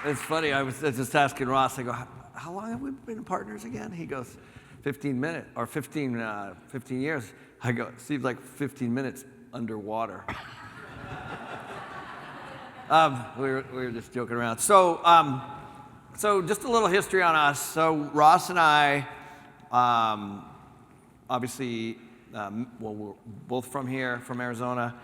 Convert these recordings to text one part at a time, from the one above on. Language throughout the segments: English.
It's funny, I was just asking Ross, I go, how long have we been partners again? He goes, 15 minutes, or 15 years. I go, it seems like 15 minutes underwater. We were just joking around. So just a little history on us. So Ross and I, obviously, we're both from here, from Arizona.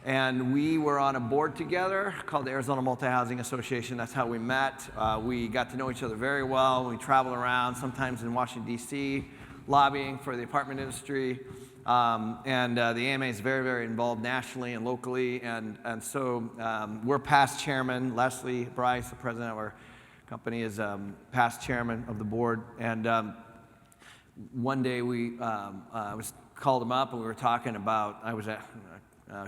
And we were on a board together called the Arizona Multi-Housing Association. That's how we met. We got to know each other very well. We traveled around, sometimes in Washington, D.C., lobbying for the apartment industry. The AMA is very, very involved nationally and locally. And so we're past chairman. Leslie Bryce, the president of our company, is past chairman of the board. And one day we called him up and we were talking about,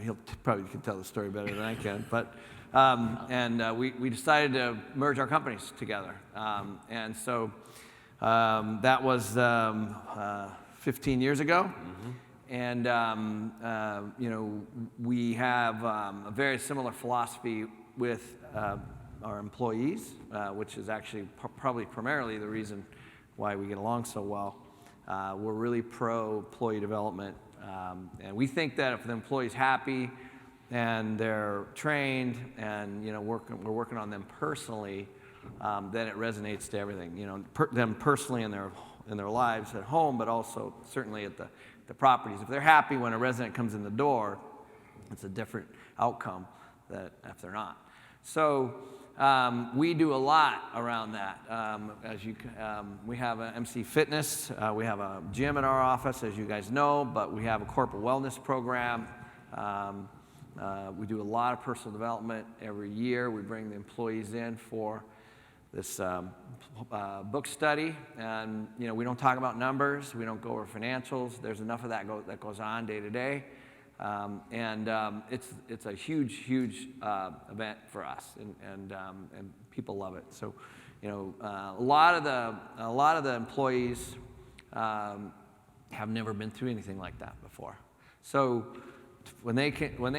he'll probably can tell the story better than I can, but we decided to merge our companies together, and so that was 15 years ago, and we have a very similar philosophy with our employees, which is actually probably primarily the reason why we get along so well. We're really pro-employee development. And we think that if the employee's happy and they're trained and we're working on them personally, then it resonates to everything. Them personally in their lives at home, but also certainly at the properties. If they're happy when a resident comes in the door, it's a different outcome than if they're not. So we do a lot around that. We have a MC Fitness. We have a gym in our office, as you guys know, but we have a corporate wellness program. We do a lot of personal development every year. We bring the employees in for this book study, and we don't talk about numbers. We don't go over financials. There's enough of that goes on day to day. It's a huge event for us, and people love it. So, a lot of the employees have never been through anything like that before. So, when they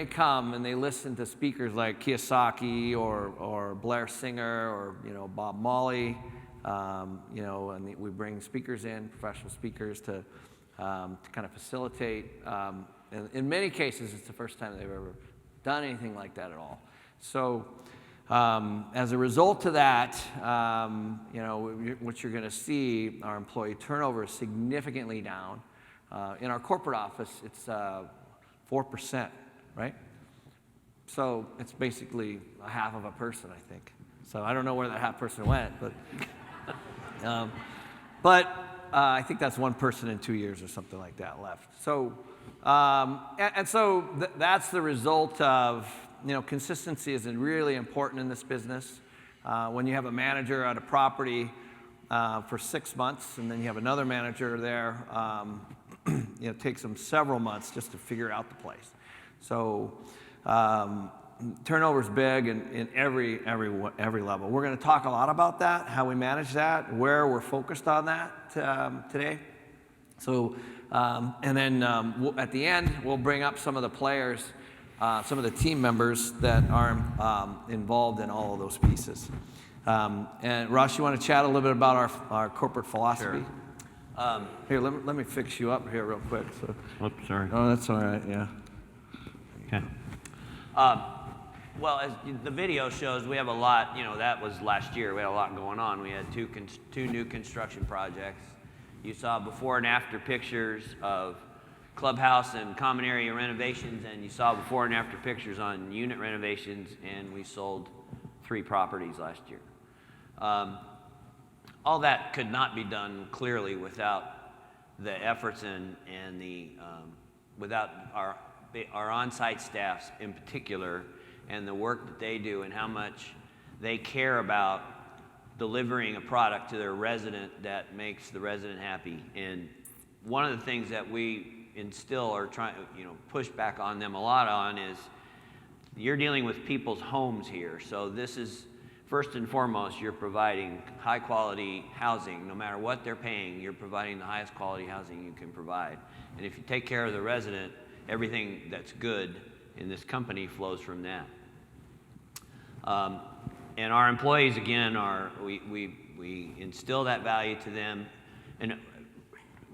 come and they listen to speakers like Kiyosaki or Blair Singer or Bob Molly, and we bring speakers in, professional speakers to kind of facilitate. And in many cases, it's the first time they've ever done anything like that at all. So as a result of that, what you're going to see, our employee turnover is significantly down. In our corporate office, it's 4%, right? So it's basically a half of a person, I think. So I don't know where that half person went, but I think that's one person in 2 years or something like that left. So. So that's the result of, consistency is really important in this business. When you have a manager at a property for 6 months and then you have another manager there, it takes them several months just to figure out the place. So turnover's big in every level. We're going to talk a lot about that, how we manage that, where we're focused on that today. So, and then at the end, we'll bring up some of the players, some of the team members that are involved in all of those pieces. And Ross, you want to chat a little bit about our corporate philosophy? Sure. Here, let me fix you up here real quick. So. Oops, sorry. Oh, that's all right, yeah. Okay. Well, as the video shows, we have a lot, that was last year. We had a lot going on. We had two new construction projects. You saw before and after pictures of clubhouse and common area renovations, and you saw before and after pictures on unit renovations, and we sold 3 properties last year. All that could not be done clearly without the efforts and without our on-site staffs in particular, and the work that they do and how much they care about delivering a product to their resident that makes the resident happy. And one of the things that we instill or try, push back on them a lot on is you're dealing with people's homes here. So this is first and foremost, you're providing high quality housing. No matter what they're paying, you're providing the highest quality housing you can provide. And if you take care of the resident, everything that's good in this company flows from that. And our employees, again, we instill that value to them. And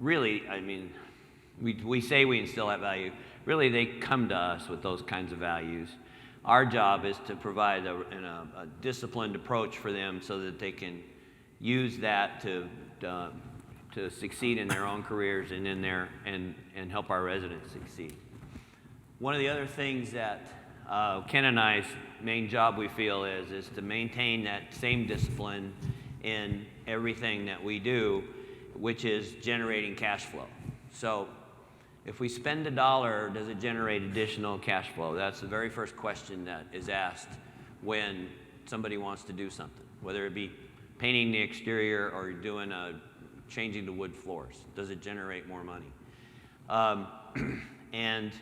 really, I mean, we say we instill that value. Really, they come to us with those kinds of values. Our job is to provide a disciplined approach for them so that they can use that to succeed in their own careers and and help our residents succeed. One of the other things that Ken and I's main job, we feel, is to maintain that same discipline in everything that we do, which is generating cash flow. So if we spend $1, does it generate additional cash flow? That's the very first question that is asked when somebody wants to do something, whether it be painting the exterior or doing changing the wood floors. Does it generate more money? And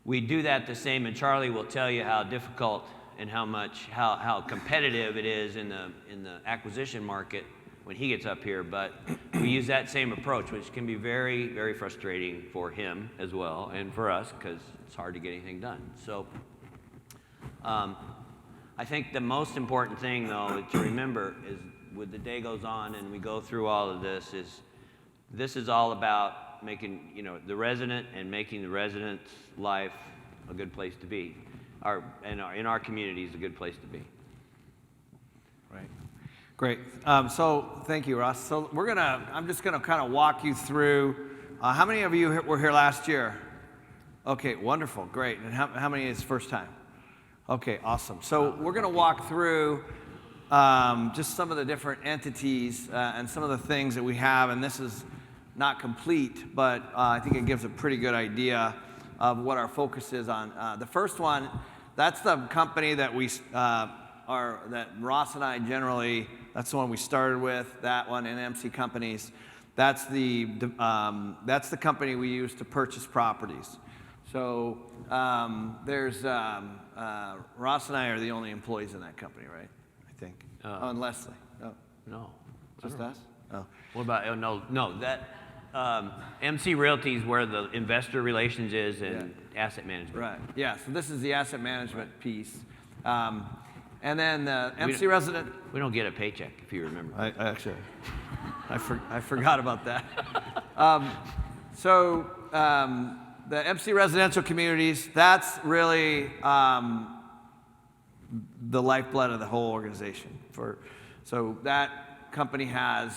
we do that the same, and Charlie will tell you how difficult and how competitive it is in the acquisition market when he gets up here, but we use that same approach, which can be very, very frustrating for him as well, and for us, because it's hard to get anything done. So I think the most important thing, though, to remember is, when the day goes on and we go through all of this is all about making, the resident and making the resident's life a good place to be. In our community is a good place to be. Right. Great. So thank you, Ross. So I'm just gonna kind of walk you through. How many of you were here last year? Okay, wonderful, great. And how many is first time? Okay, awesome. So we're gonna walk through just some of the different entities and some of the things that we have, and this is not complete, but I think it gives a pretty good idea of what our focus is on. The first one, that's the company that that Ross and I generally, that's the one we started with, that one, and MC Companies. That's the company we use to purchase properties. So there's, Ross and I are the only employees in that company, right? I think. And Leslie. Oh. No. Just us? Oh. What about, no, that, MC Realty is where the investor relations is and asset management. Right, yeah, so this is the asset management piece. And then the MC Resident. We don't get a paycheck, if you remember. I forgot about that. The MC Residential Communities, that's really the lifeblood of the whole organization. So that company has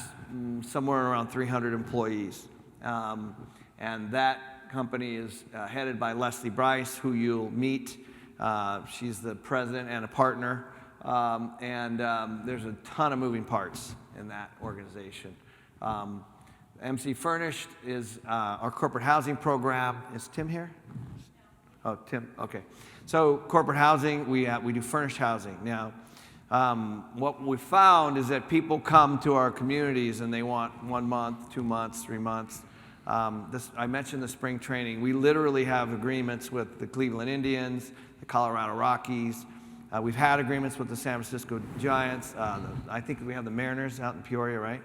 somewhere around 300 employees. And that company is headed by Leslie Bryce, who you'll meet. She's the president and a partner. There's a ton of moving parts in that organization. MC Furnished is our corporate housing program. Is Tim here? Oh, Tim, okay. So corporate housing, we do furnished housing. Now, what we found is that people come to our communities and they want 1 month, 2 months, 3 months. I mentioned the spring training. We literally have agreements with the Cleveland Indians, the Colorado Rockies. We've had agreements with the San Francisco Giants. I think we have the Mariners out in Peoria, right?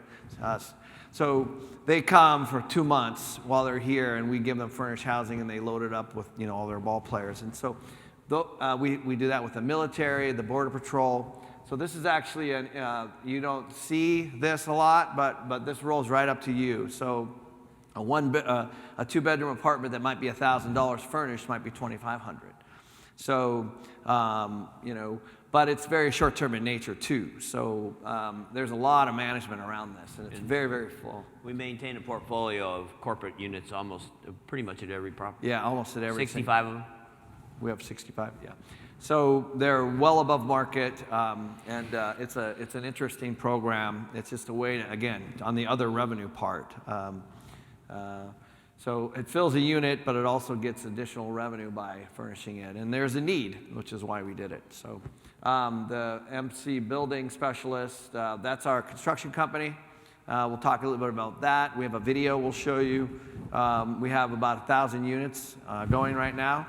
So they come for 2 months while they're here, and we give them furnished housing, and they load it up with all their ball players. And so we do that with the military, the Border Patrol. So this is actually you don't see this a lot, but this rolls right up to you. So a 2-bedroom apartment that might be $1,000 furnished might be $2,500. So but it's very short-term in nature too. So there's a lot of management around this, and it's very, very full. We maintain a portfolio of corporate units pretty much at every property. Yeah, almost at every. 65 of them. We have 65, yeah. So they're well above market, and it's an interesting program. It's just a way to, again, on the other revenue part. So it fills a unit, but it also gets additional revenue by furnishing it. And there's a need, which is why we did it. So the MC Building Specialist, that's our construction company. We'll talk a little bit about that. We have a video we'll show you. We have about 1,000 units going right now.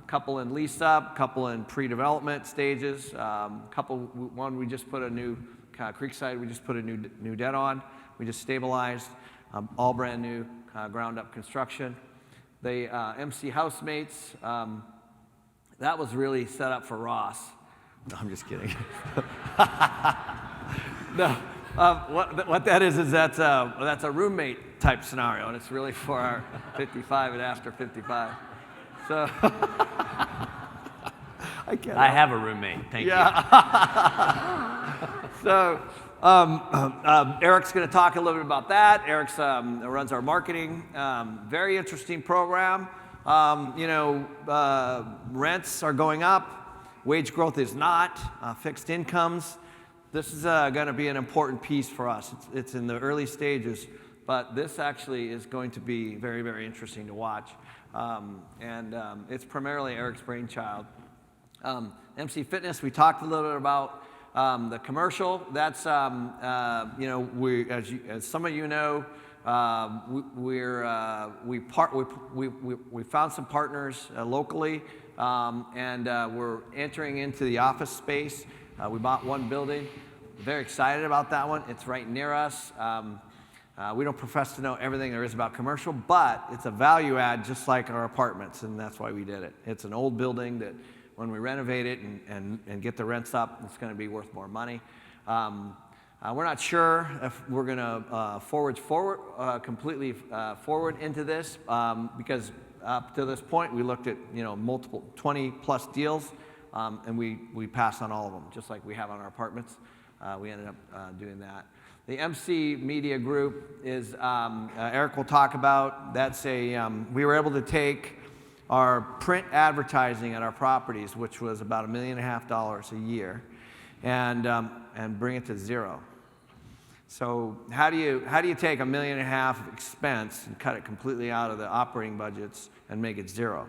Couple in lease up, couple in pre-development stages. One we just put a new Creekside. We just put a new debt on. We just stabilized, all brand new, ground up construction. The MC Housemates, that was really set up for Ross. No, I'm just kidding. No, what that is that's a roommate type scenario, and it's really for our 55 and after 55. So I have a roommate. Thank you. So Eric's going to talk a little bit about that. Eric's runs our marketing. Very interesting program. Rents are going up. Wage growth is not. Fixed incomes. This is going to be an important piece for us. It's in the early stages, but this actually is going to be very, very interesting to watch. It's primarily Eric's brainchild. MC Fitness, we talked a little bit about the commercial. That's, as some of you know, we found some partners locally, and we're entering into the office space. We bought one building. Very excited about that one. It's right near us. We don't profess to know everything there is about commercial, but it's a value add just like our apartments, and that's why we did it. It's an old building that when we renovate it and get the rents up, it's going to be worth more money. We're not sure if we're going to completely forward into this because up to this point we looked at multiple 20+ deals, and we passed on all of them, just like we have on our apartments. We ended up doing that. The MC Media Group is Eric will talk about. That's we were able to take our print advertising at our properties, which was about $1.5 million a year, and bring it to zero. So how do you take $1.5 million expense and cut it completely out of the operating budgets and make it zero?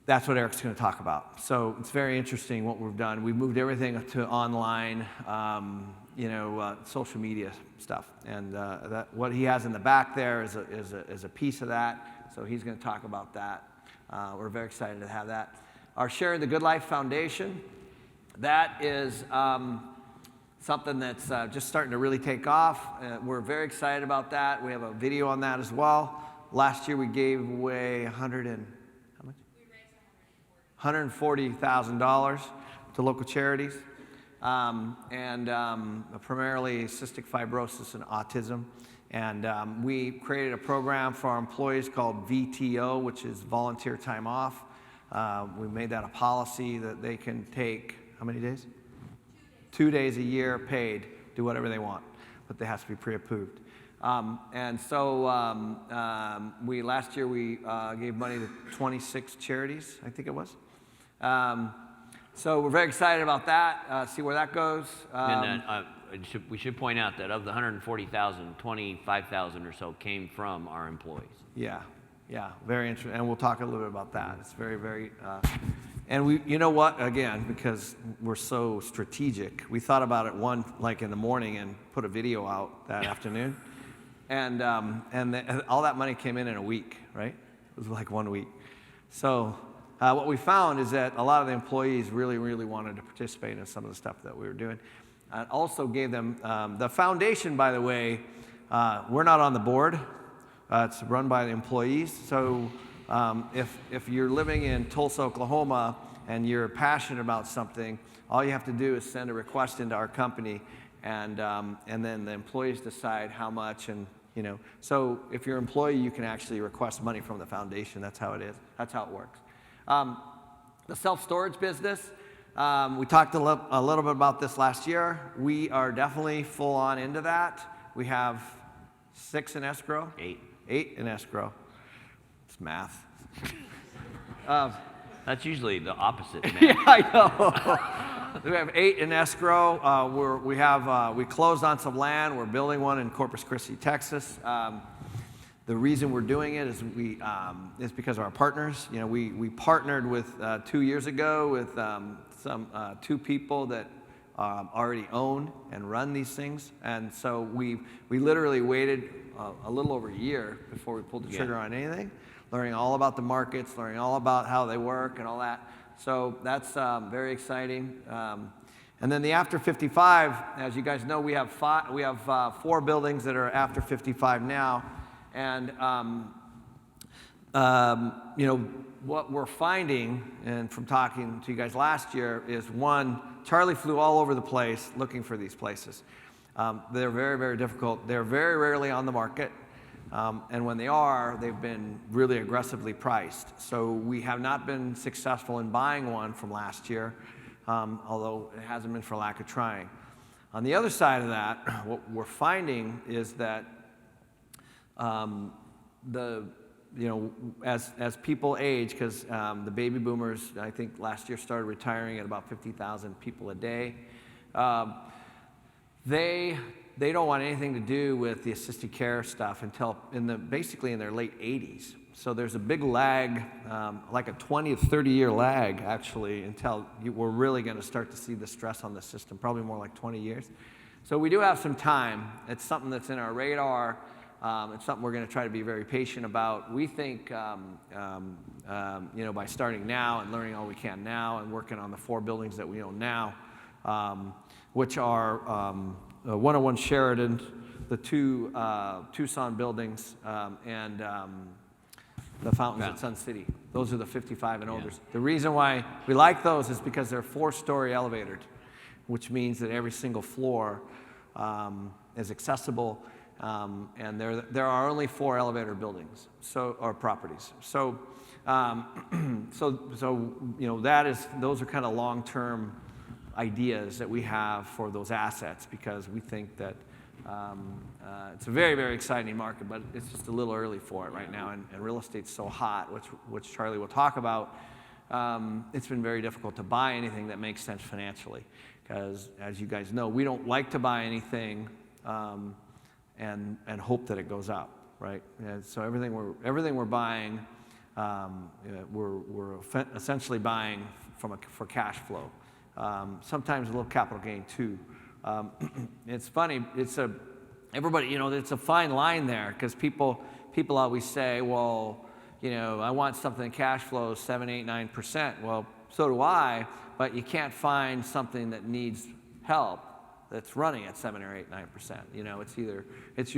That's what Eric's going to talk about. So it's very interesting what we've done. We've moved everything to online, social media stuff, and what he has in the back there is a piece of that. So he's going to talk about that. We're very excited to have that. Our Sharing the Good Life Foundation, that is something that's just starting to really take off. We're very excited about that. We have a video on that as well. Last year we gave away $140,000 to local charities, and primarily cystic fibrosis and autism. And we created a program for our employees called VTO, which is volunteer time off. We made that a policy that they can take, how many days? 2 days a year paid, do whatever they want, but they have to be pre-approved. Last year we gave money to 26 charities, I think it was. So we're very excited about that, see where that goes. We should point out that of the 140,000, 25,000 or so came from our employees. Yeah, very interesting, and we'll talk a little bit about that. It's very, very, and we, you know what? Again, because we're so strategic, we thought about it in the morning and put a video out that afternoon, and all that money came in a week, right? It was like 1 week. So what we found is that a lot of the employees really, really wanted to participate in some of the stuff that we were doing. And also gave them, the foundation, by the way, we're not on the board. It's run by the employees. So if you're living in Tulsa, Oklahoma, and you're passionate about something, all you have to do is send a request into our company, and then the employees decide how much. And so if you're an employee, you can actually request money from the foundation. That's how it is. That's how it works. The self-storage business. We talked a little bit about this last year. We are definitely full on into that. We have 6 in escrow. 8 in escrow. It's math. That's usually the opposite. Yeah, I know. We have 8 in escrow. We closed on some land. We're building one in Corpus Christi, Texas. The reason we're doing it is is because of our partners. We partnered with 2 years ago with two people that already own and run these things, and so we literally waited a little over a year before we pulled the trigger on anything, learning all about the markets, learning all about how they work and all that. So that's very exciting. And then the after 55, as you guys know, we have 4 buildings that are after 55 now. And what we're finding, and from talking to you guys last year, is one, Charlie flew all over the place looking for these places. They're very, very difficult. They're very rarely on the market. And when they are, they've been really aggressively priced. So we have not been successful in buying one from last year, although it hasn't been for lack of trying. On the other side of that, what we're finding is that as people age, because the baby boomers, I think last year started retiring at about 50,000 people a day, they don't want anything to do with the assisted care stuff until basically in their late 80s. So there's a big lag, like a 20 to 30 year lag actually, until we're really going to start to see the stress on the system, probably more like 20 years. So we do have some time. It's something that's in our radar. It's something we're going to try to be very patient about. We think, by starting now and learning all we can now and working on the 4 buildings that we own now, which are 101 Sheridan, the 2 Tucson buildings, and the fountains at Sun City. Those are the 55 and older. The reason why we like those is because they're 4-story elevated, which means that every single floor is accessible. And there are only 4 elevator buildings, or properties. So, those are kind of long-term ideas that we have for those assets, because we think that it's a very, very exciting market, but it's just a little early for it right now. And real estate's so hot, which Charlie will talk about. It's been very difficult to buy anything that makes sense financially, because as you guys know, we don't like to buy anything and hope that it goes up, right? And so everything we're buying, we're essentially buying for cash flow. Sometimes a little capital gain too. It's funny. It's a fine line there, because people always say, well, I want something cash flow 7, 8, 9%. Well, so do I, but you can't find something that needs help that's running at 7 or 8, 9%. It's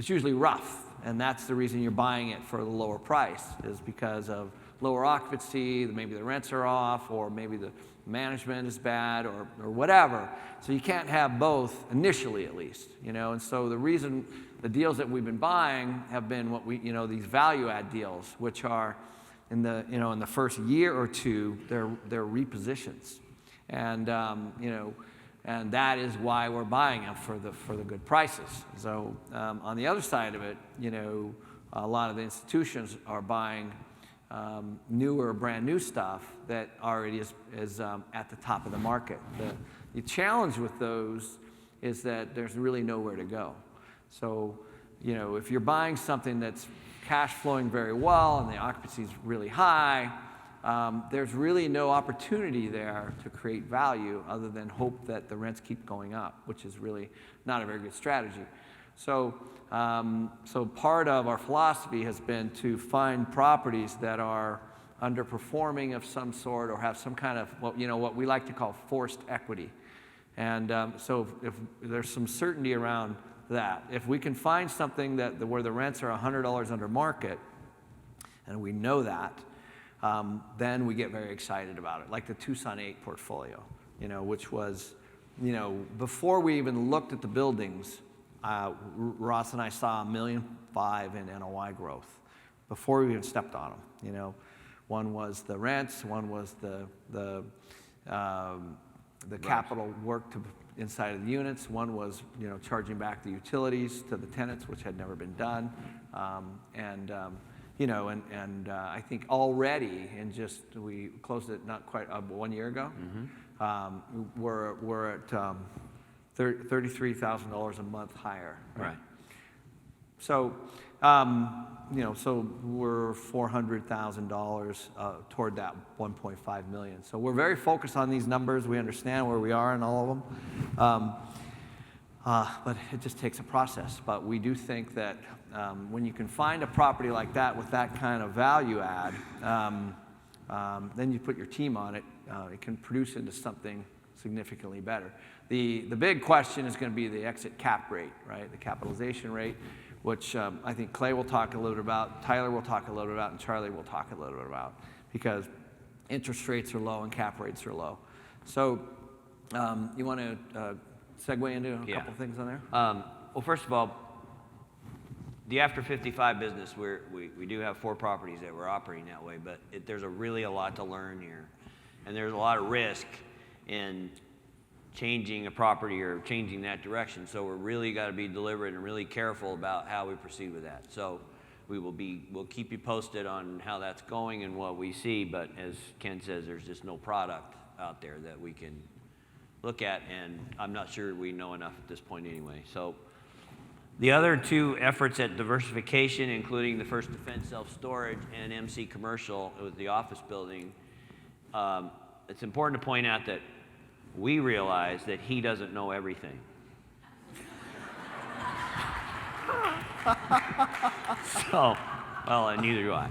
usually rough, and that's the reason you're buying it for the lower price, is because of lower occupancy, maybe the rents are off, or maybe the management is bad, or whatever. So you can't have both initially, at least, And so the reason the deals that we've been buying have been these value add deals, which are in the first year or two, they're repositions, and and that is why we're buying them for the good prices. So on the other side of it, a lot of the institutions are buying newer, brand new stuff that already is at the top of the market. The challenge with those is that there's really nowhere to go. So, if you're buying something that's cash flowing very well and the occupancy is really high, there's really no opportunity there to create value other than hope that the rents keep going up, which is really not a very good strategy. So part of our philosophy has been to find properties that are underperforming of some sort, or have some kind of what we like to call forced equity. And so if there's some certainty around that, if we can find something where the rents are $100 under market, and we know that, then we get very excited about it, like the Tucson 8 portfolio, which was, before we even looked at the buildings, Ross and I saw $1.5 million in NOI growth before we even stepped on them. One was the rents, one was the capital work inside of the units, one was charging back the utilities to the tenants, which had never been done, I think already, we closed it not quite 1 year ago. Mm-hmm. We're at $33,000 a month higher. Right. So, so we're $400,000 toward that 1.5 million. So we're very focused on these numbers. We understand where we are in all of them. But it just takes a process. But we do think that when you can find a property like that with that kind of value add, then you put your team on it, it can produce into something significantly better. The big question is going to be the exit cap rate, right? The capitalization rate. which I think Clay will talk a little bit about, Tyler will talk a little bit about, and Charlie will talk a little bit about, because interest rates are low and cap rates are low. So you want to segue into a couple things on there? Well, first of all, the after 55 business, we do have 4 properties that we're operating that way, but there's really a lot to learn here. And there's a lot of risk in changing a property or changing that direction. So we're really got to be deliberate and really careful about how we proceed with that. So we'll keep you posted on how that's going and what we see, but as Ken says, there's just no product out there that we can look at, and I'm not sure we know enough at this point anyway. So the other 2 efforts at diversification, including the First Defense Self-Storage and MC Commercial with the office building, it's important to point out that we realize that he doesn't know everything. So, well, and neither do I.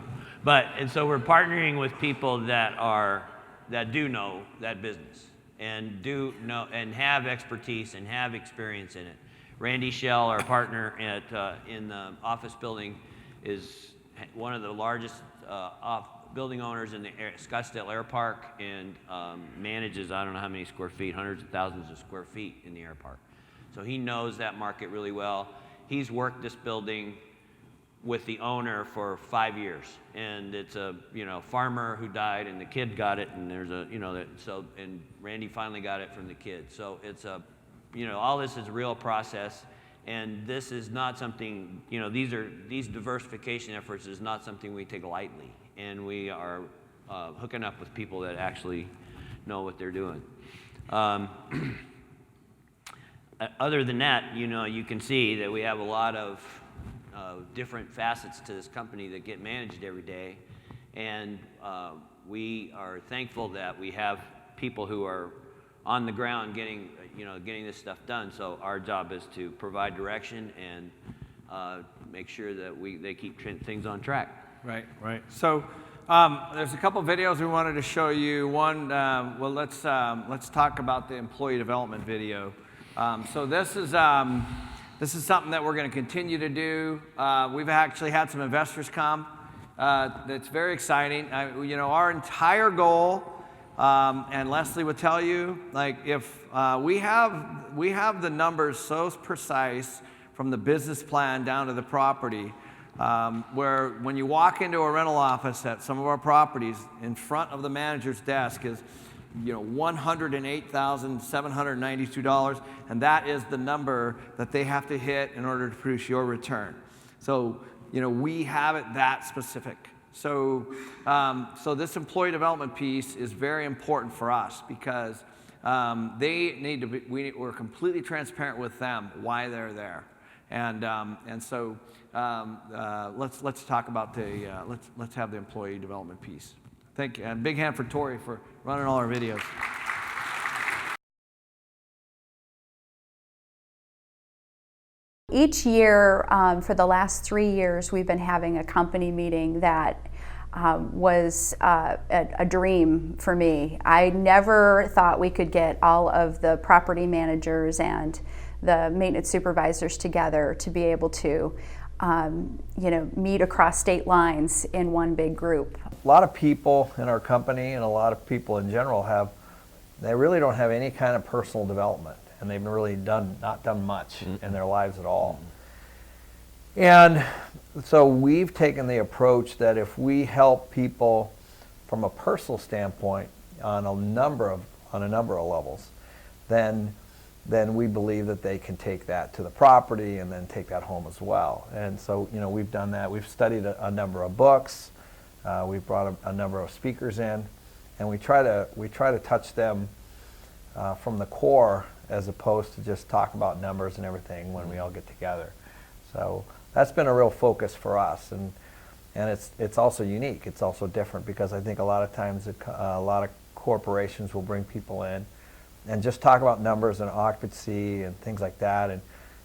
And so we're partnering with people that do know that business and do know and have expertise and have experience in it. Randy Shell, our partner in the office building, is one of the largest building owners in the Scottsdale Air Park, and manages, I don't know how many square feet, hundreds of thousands of square feet in the air park. So he knows that market really well. He's worked this building with the owner for 5 years, and it's a farmer who died, and the kid got it, and there's a and Randy finally got it from the kid. So it's a all this is a real process, and this is not something these diversification efforts is not something we take lightly, and we are hooking up with people that actually know what they're doing. Other than that, you can see that we have a lot of different facets to this company that get managed every day, and we are thankful that we have people who are on the ground getting this stuff done. So our job is to provide direction and make sure that they keep things on track. Right. So there's a couple videos we wanted to show you. One, well, let's talk about the employee development video. So this is something that we're going to continue to do. We've actually had some investors come. That's very exciting. Our entire goal, and Leslie would tell you, like, if we have the numbers so precise from the business plan down to the property, where when you walk into a rental office at some of our properties, in front of the manager's desk is $108,792, and that is the number that they have to hit in order to produce your return. So we have it that specific. So this employee development piece is very important for us, because they need to be, we're completely transparent with them why they're there, and so let's talk about let's have the employee development piece. Thank you, and big hand for Tori for running all our videos. Each year, for the last 3 years, we've been having a company meeting that was a dream for me. I never thought we could get all of the property managers and the maintenance supervisors together to be able to meet across state lines in one big group. A lot of people in our company, and a lot of people in general, they really don't have any kind of personal development, and they've really not done much in their lives at all. And so we've taken the approach that if we help people from a personal standpoint on a number of levels, then we believe that they can take that to the property and then take that home as well. And so we've done that. We've studied a number of books. We've brought a number of speakers in, and we try to touch them from the core, as opposed to just talk about numbers and everything when we all get together. So that's been a real focus for us, and it's also unique. It's also different, because I think a lot of times a lot of corporations will bring people in and just talk about numbers and occupancy and things like that,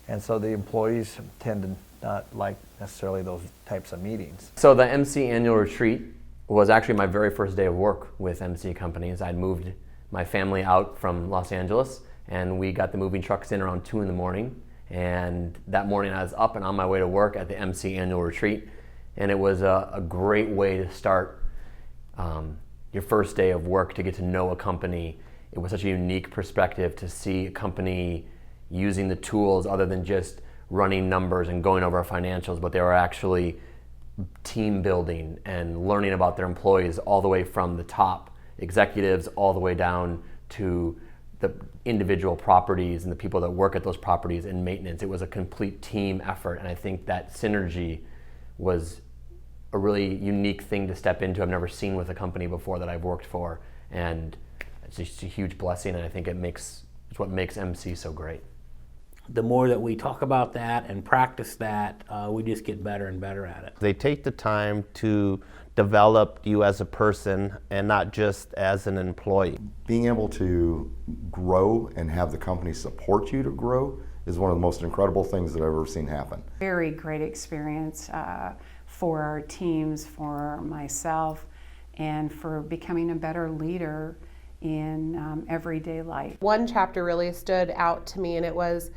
and so the employees tend to not like necessarily those types of meetings. So the MC annual retreat was actually my very first day of work with MC Companies. I'd moved my family out from Los Angeles, and we got the moving trucks in around 2 in the morning, And that morning I was up and on my way to work at the MC annual retreat, and it was a great way to start your first day of work, to get to know a company. It was such a unique perspective to see a company using the tools other than just running numbers and going over our financials, but they were actually team building and learning about their employees all the way from the top executives all the way down to the individual properties and the people that work at those properties and maintenance. It was a complete team effort, and I think that synergy was a really unique thing to step into. I've never seen with a company before that I've worked for, and it's just a huge blessing, and I think it's what makes MC so great. The more that we talk about that and practice that, we just get better and better at it. They take the time to develop you as a person and not just as an employee. Being able to grow and have the company support you to grow is one of the most incredible things that I've ever seen happen. Very great experience for our teams, for myself, and for becoming a better leader in everyday life. One chapter really stood out to me, and it was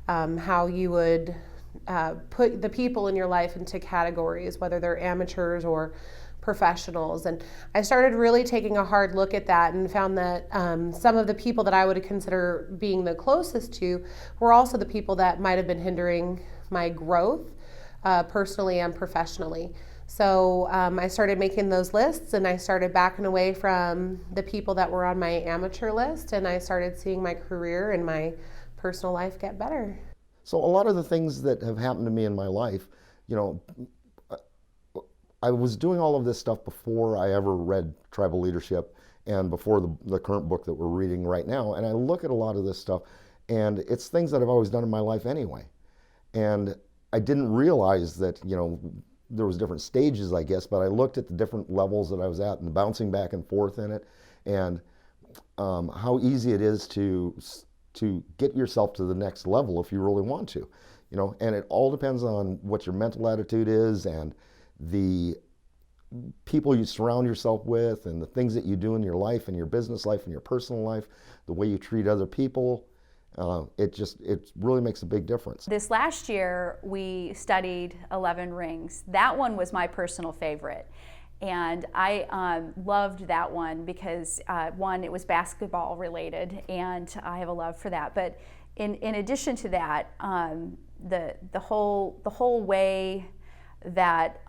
how you would put the people in your life into categories, whether they're amateurs or professionals. And I started really taking a hard look at that and found that some of the people that I would consider being the closest to were also the people that might have been hindering my growth personally and professionally. So I started making those lists, and I started backing away from the people that were on my amateur list, and I started seeing my career and my personal life get better. So a lot of the things that have happened to me in my life, you know, I was doing all of this stuff before I ever read Tribal Leadership and before the current book that we're reading right now. And I look at a lot of this stuff, and it's things that I've always done in my life anyway. And I didn't realize that, you know, there was different stages, I guess, but I looked at the different levels that I was at and bouncing back and forth in it, and how easy it is to get yourself to the next level if you really want to, you know. And it all depends on what your mental attitude is and the people you surround yourself with and the things that you do in your life and your business life and your personal life, the way you treat other people. It really makes a big difference. This last year, we studied 11 Rings. That one was my personal favorite. And I loved that one because, one, it was basketball related, and I have a love for that. But in addition to that, the whole way that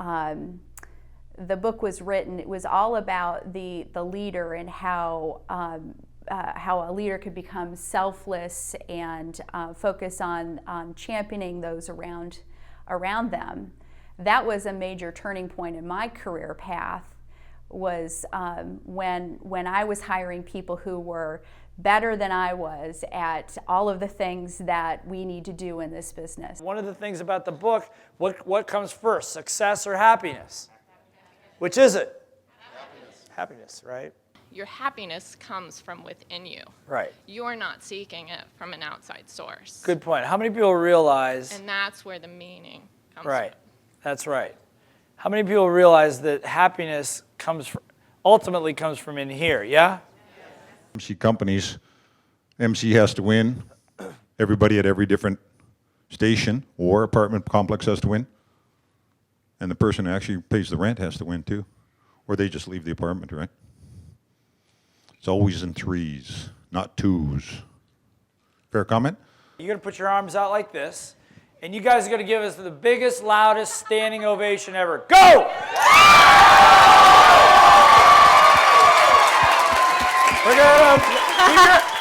the book was written, it was all about the leader and how a leader could become selfless and focus on championing those around them. That was a major turning point in my career path, was when I was hiring people who were better than I was at all of the things that we need to do in this business. One of the things about the book, what comes first, success or happiness? Which is it? Happiness, right? Your happiness comes from within you. Right. You're not seeking it from an outside source. Good point. How many people realize? And that's where the meaning comes Right. from. That's right. How many people realize that happiness ultimately comes from in here, yeah? MC companies, MC has to win. Everybody at every different station or apartment complex has to win. And the person who actually pays the rent has to win too. Or they just leave the apartment, right? It's always in threes, not twos. Fair comment? You're going to put your arms out like this, and you guys are going to give us the biggest, loudest standing ovation ever. Go! We're going to